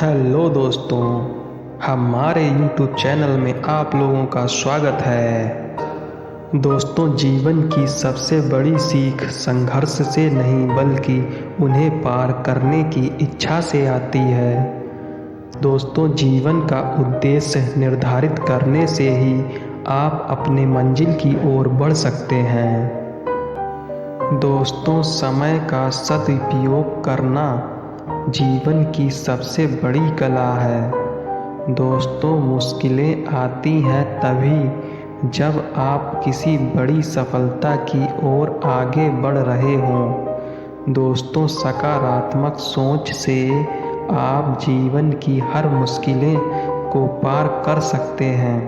Hello दोस्तों, हमारे YouTube channel में आप लोगों का स्वागत है। दोस्तों, जीवन की सबसे बड़ी सीख संघर्ष से नहीं बल्कि उन्हें पार करने की इच्छा से आती है। दोस्तों, जीवन का उद्देश्य निर्धारित करने से ही आप अपने मंजिल की ओर बढ़ सकते हैं। दोस्तों, समय का सदुपयोग करना जीवन की सबसे बड़ी कला है। दोस्तों, मुश्किलें आती हैं तभी जब आप किसी बड़ी सफलता की ओर आगे बढ़ रहे हों। दोस्तों, सकारात्मक सोच से आप जीवन की हर मुश्किलें को पार कर सकते हैं।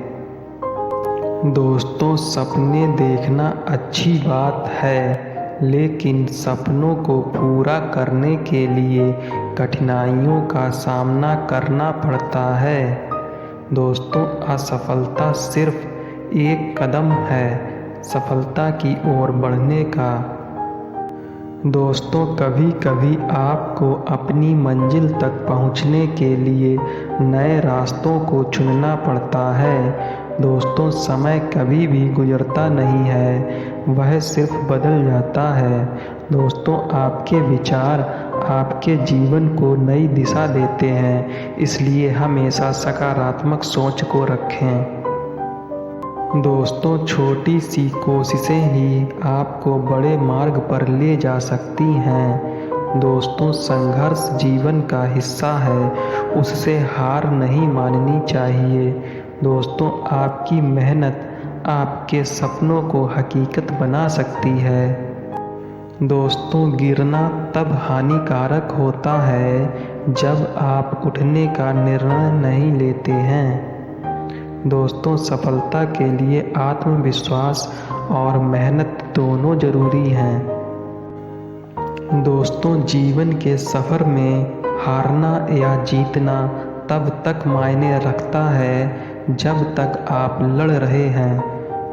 दोस्तों, सपने देखना अच्छी बात है, लेकिन सपनों को पूरा करने के लिए कठिनाइयों का सामना करना पड़ता है। दोस्तों, असफलता सिर्फ एक कदम है सफलता की ओर बढ़ने का। दोस्तों, कभी कभी आपको अपनी मंजिल तक पहुंचने के लिए नए रास्तों को चुनना पड़ता है। दोस्तों, समय कभी भी गुजरता नहीं है, वह सिर्फ बदल जाता है। दोस्तों, आपके विचार आपके जीवन को नई दिशा देते हैं, इसलिए हमेशा सकारात्मक सोच को रखें। दोस्तों, छोटी सी कोशिशें ही आपको बड़े मार्ग पर ले जा सकती हैं। दोस्तों, संघर्ष जीवन का हिस्सा है, उससे हार नहीं माननी चाहिए। दोस्तों, आपकी मेहनत आपके सपनों को हकीकत बना सकती है। दोस्तों, गिरना तब हानिकारक होता है जब आप उठने का निर्णय नहीं लेते हैं। दोस्तों, सफलता के लिए आत्मविश्वास और मेहनत दोनों जरूरी हैं। दोस्तों, जीवन के सफ़र में हारना या जीतना तब तक मायने रखता है जब तक आप लड़ रहे हैं।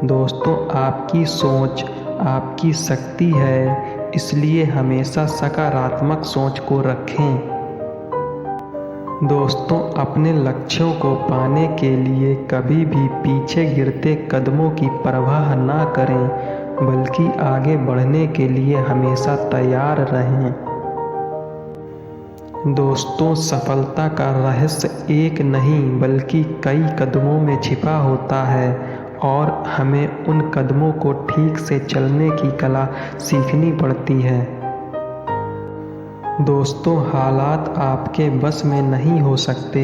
दोस्तों, आपकी सोच आपकी शक्ति है, इसलिए हमेशा सकारात्मक सोच को रखें। दोस्तों, अपने लक्ष्यों को पाने के लिए कभी भी पीछे गिरते कदमों की परवाह ना करें, बल्कि आगे बढ़ने के लिए हमेशा तैयार रहें। दोस्तों, सफलता का रहस्य एक नहीं बल्कि कई कदमों में छिपा होता है और हमें उन कदमों को ठीक से चलने की कला सीखनी पड़ती है। दोस्तों, हालात आपके बस में नहीं हो सकते,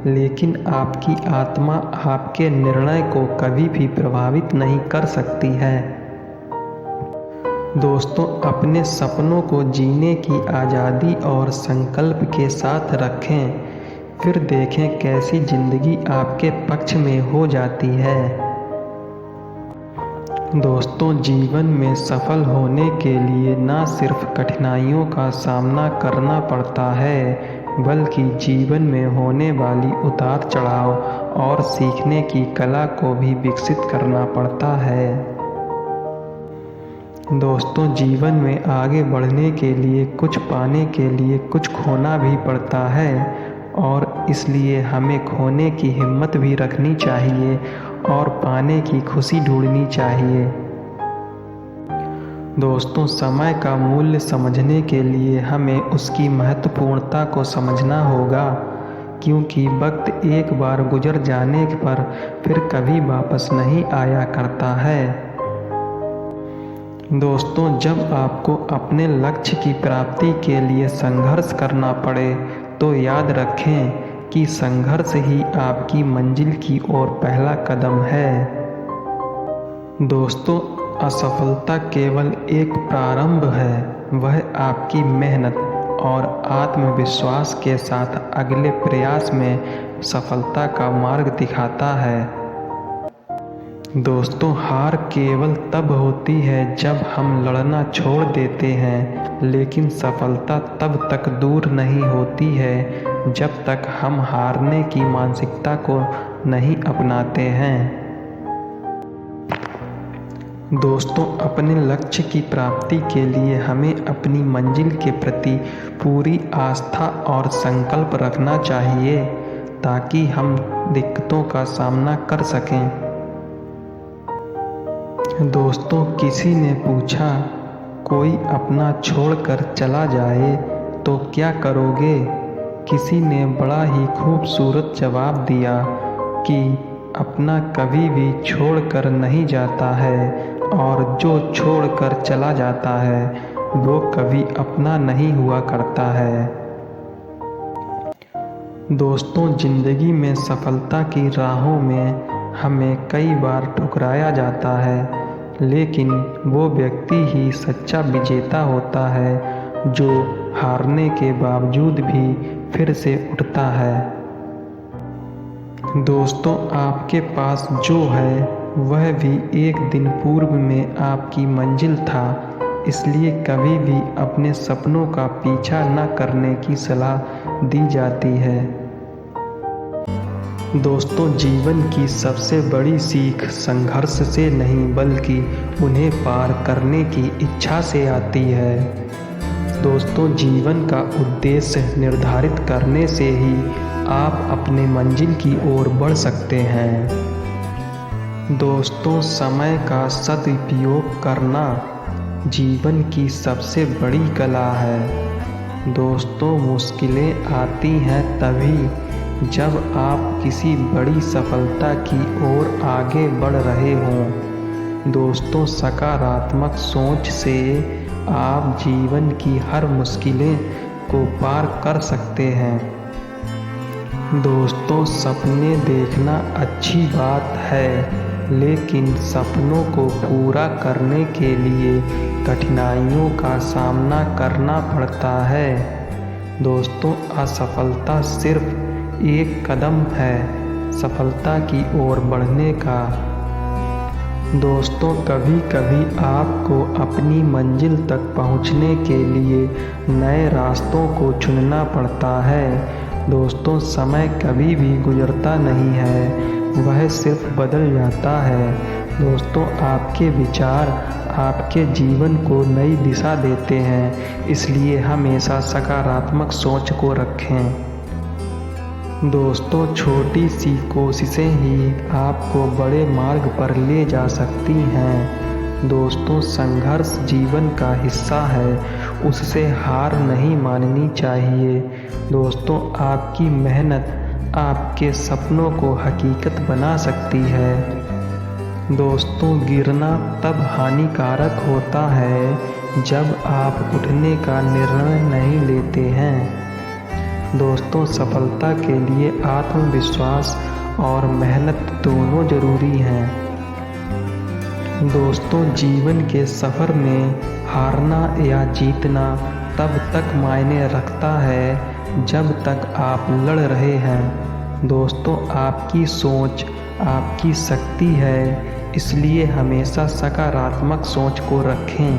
लेकिन आपकी आत्मा आपके निर्णय को कभी भी प्रभावित नहीं कर सकती है। दोस्तों, अपने सपनों को जीने की आज़ादी और संकल्प के साथ रखें, फिर देखें कैसी ज़िंदगी आपके पक्ष में हो जाती है। दोस्तों, जीवन में सफल होने के लिए न सिर्फ कठिनाइयों का सामना करना पड़ता है, बल्कि जीवन में होने वाली उतार चढ़ाव और सीखने की कला को भी विकसित करना पड़ता है। दोस्तों, जीवन में आगे बढ़ने के लिए कुछ पाने के लिए कुछ खोना भी पड़ता है और इसलिए हमें खोने की हिम्मत भी रखनी चाहिए और पाने की खुशी ढूंढनी चाहिए। दोस्तों, समय का मूल्य समझने के लिए हमें उसकी महत्वपूर्णता को समझना होगा, क्योंकि वक्त एक बार गुजर जाने पर फिर कभी वापस नहीं आया करता है। दोस्तों, जब आपको अपने लक्ष्य की प्राप्ति के लिए संघर्ष करना पड़े तो याद रखें कि संघर्ष ही आपकी मंजिल की ओर पहला कदम है। दोस्तों, असफलता केवल एक प्रारंभ है, वह आपकी मेहनत और आत्मविश्वास के साथ अगले प्रयास में सफलता का मार्ग दिखाता है। दोस्तों, हार केवल तब होती है जब हम लड़ना छोड़ देते हैं, लेकिन सफलता तब तक दूर नहीं होती है जब तक हम हारने की मानसिकता को नहीं अपनाते हैं। दोस्तों, अपने लक्ष्य की प्राप्ति के लिए हमें अपनी मंजिल के प्रति पूरी आस्था और संकल्प रखना चाहिए ताकि हम दिक्कतों का सामना कर सकें। दोस्तों, किसी ने पूछा, कोई अपना छोड़कर चला जाए तो क्या करोगे? किसी ने बड़ा ही खूबसूरत जवाब दिया कि अपना कभी भी छोड़कर नहीं जाता है और जो छोड़कर चला जाता है वो कभी अपना नहीं हुआ करता है। दोस्तों, जिंदगी में सफलता की राहों में हमें कई बार ठुकराया जाता है, लेकिन वो व्यक्ति ही सच्चा विजेता होता है जो हारने के बावजूद भी फिर से उठता है। दोस्तों, आपके पास जो है वह भी एक दिन पूर्व में आपकी मंजिल था, इसलिए कभी भी अपने सपनों का पीछा न करने की सलाह दी जाती है। दोस्तों, जीवन की सबसे बड़ी सीख संघर्ष से नहीं बल्कि उन्हें पार करने की इच्छा से आती है। दोस्तों, जीवन का उद्देश्य निर्धारित करने से ही आप अपने मंजिल की ओर बढ़ सकते हैं। दोस्तों, समय का सदुपयोग करना जीवन की सबसे बड़ी कला है। दोस्तों, मुश्किलें आती हैं तभी जब आप किसी बड़ी सफलता की ओर आगे बढ़ रहे हों। दोस्तों, सकारात्मक सोच से आप जीवन की हर मुश्किलें को पार कर सकते हैं। दोस्तों, सपने देखना अच्छी बात है, लेकिन सपनों को पूरा करने के लिए कठिनाइयों का सामना करना पड़ता है। दोस्तों, असफलता सिर्फ एक कदम है सफलता की ओर बढ़ने का। दोस्तों, कभी कभी आपको अपनी मंजिल तक पहुंचने के लिए नए रास्तों को चुनना पड़ता है। दोस्तों, समय कभी भी गुजरता नहीं है, वह सिर्फ बदल जाता है। दोस्तों, आपके विचार आपके जीवन को नई दिशा देते हैं, इसलिए हमेशा सकारात्मक सोच को रखें। दोस्तों, छोटी सी कोशिशें ही आपको बड़े मार्ग पर ले जा सकती हैं। दोस्तों, संघर्ष जीवन का हिस्सा है, उससे हार नहीं माननी चाहिए। दोस्तों, आपकी मेहनत आपके सपनों को हकीकत बना सकती है। दोस्तों, गिरना तब हानिकारक होता है जब आप उठने का निर्णय नहीं लेते हैं। दोस्तों, सफलता के लिए आत्मविश्वास और मेहनत दोनों जरूरी हैं। दोस्तों, जीवन के सफ़र में हारना या जीतना तब तक मायने रखता है जब तक आप लड़ रहे हैं। दोस्तों, आपकी सोच आपकी शक्ति है, इसलिए हमेशा सकारात्मक सोच को रखें।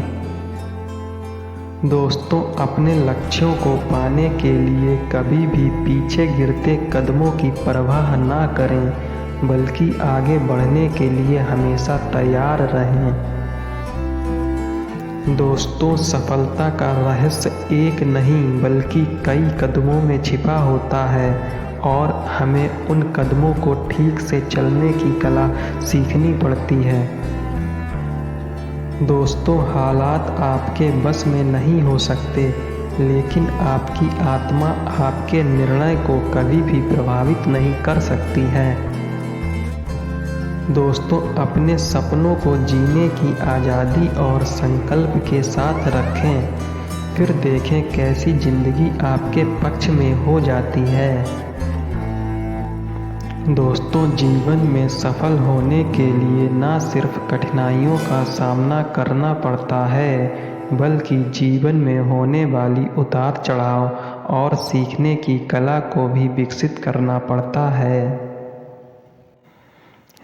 दोस्तों, अपने लक्ष्यों को पाने के लिए कभी भी पीछे गिरते कदमों की परवाह ना करें, बल्कि आगे बढ़ने के लिए हमेशा तैयार रहें। दोस्तों, सफलता का रहस्य एक नहीं बल्कि कई कदमों में छिपा होता है और हमें उन कदमों को ठीक से चलने की कला सीखनी पड़ती है। दोस्तों, हालात आपके बस में नहीं हो सकते, लेकिन आपकी आत्मा आपके निर्णय को कभी भी प्रभावित नहीं कर सकती है। दोस्तों, अपने सपनों को जीने की आज़ादी और संकल्प के साथ रखें, फिर देखें कैसी ज़िंदगी आपके पक्ष में हो जाती है। दोस्तों, जीवन में सफल होने के लिए न सिर्फ कठिनाइयों का सामना करना पड़ता है, बल्कि जीवन में होने वाली उतार चढ़ाव और सीखने की कला को भी विकसित करना पड़ता है।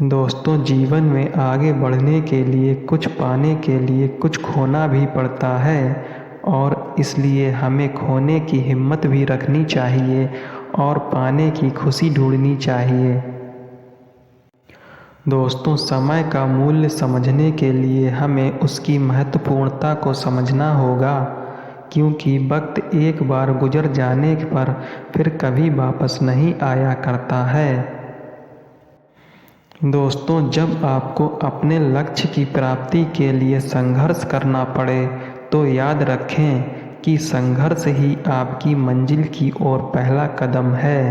दोस्तों, जीवन में आगे बढ़ने के लिए कुछ पाने के लिए कुछ खोना भी पड़ता है और इसलिए हमें खोने की हिम्मत भी रखनी चाहिए और पाने की खुशी ढूंढनी चाहिए। दोस्तों, समय का मूल्य समझने के लिए हमें उसकी महत्वपूर्णता को समझना होगा, क्योंकि वक्त एक बार गुजर जाने पर फिर कभी वापस नहीं आया करता है। दोस्तों, जब आपको अपने लक्ष्य की प्राप्ति के लिए संघर्ष करना पड़े तो याद रखें कि संघर्ष ही आपकी मंजिल की ओर पहला कदम है।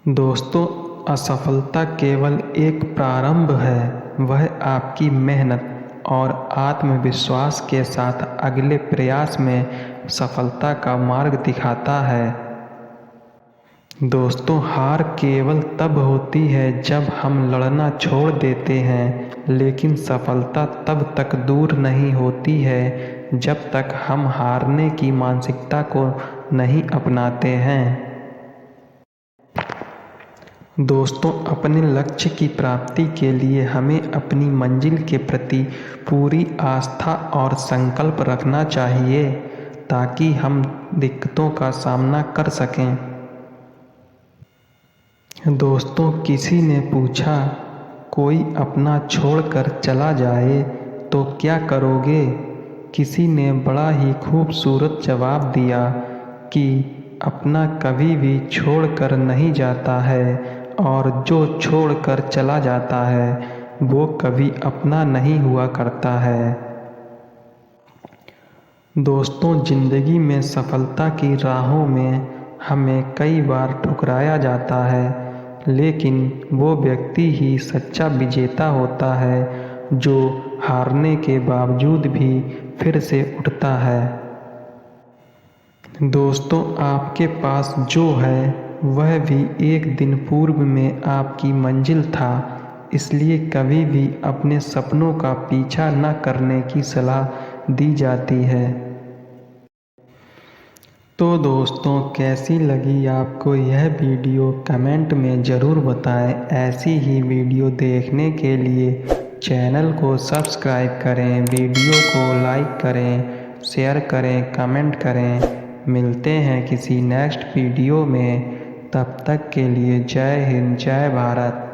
दोस्तों, असफलता केवल एक प्रारंभ है, वह आपकी मेहनत और आत्मविश्वास के साथ अगले प्रयास में सफलता का मार्ग दिखाता है। दोस्तों, हार केवल तब होती है जब हम लड़ना छोड़ देते हैं, लेकिन सफलता तब तक दूर नहीं होती है जब तक हम हारने की मानसिकता को नहीं अपनाते हैं। दोस्तों, अपने लक्ष्य की प्राप्ति के लिए हमें अपनी मंजिल के प्रति पूरी आस्था और संकल्प रखना चाहिए, ताकि हम दिक्कतों का सामना कर सकें। दोस्तों, किसी ने पूछा, कोई अपना छोड़कर चला जाए तो क्या करोगे? किसी ने बड़ा ही खूबसूरत जवाब दिया कि अपना कभी भी छोड़कर नहीं जाता है, और जो छोड़कर चला जाता है वो कभी अपना नहीं हुआ करता है। दोस्तों, जिंदगी में सफलता की राहों में हमें कई बार ठुकराया जाता है, लेकिन वो व्यक्ति ही सच्चा विजेता होता है जो हारने के बावजूद भी फिर से उठता है। दोस्तों, आपके पास जो है वह भी एक दिन पूर्व में आपकी मंजिल था, इसलिए कभी भी अपने सपनों का पीछा न करने की सलाह दी जाती है। तो दोस्तों, कैसी लगी आपको यह वीडियो कमेंट में ज़रूर बताएं। ऐसी ही वीडियो देखने के लिए चैनल को सब्सक्राइब करें, वीडियो को लाइक करें, शेयर करें, कमेंट करें। मिलते हैं किसी नेक्स्ट वीडियो में, तब तक के लिए जय हिंद, जय भारत।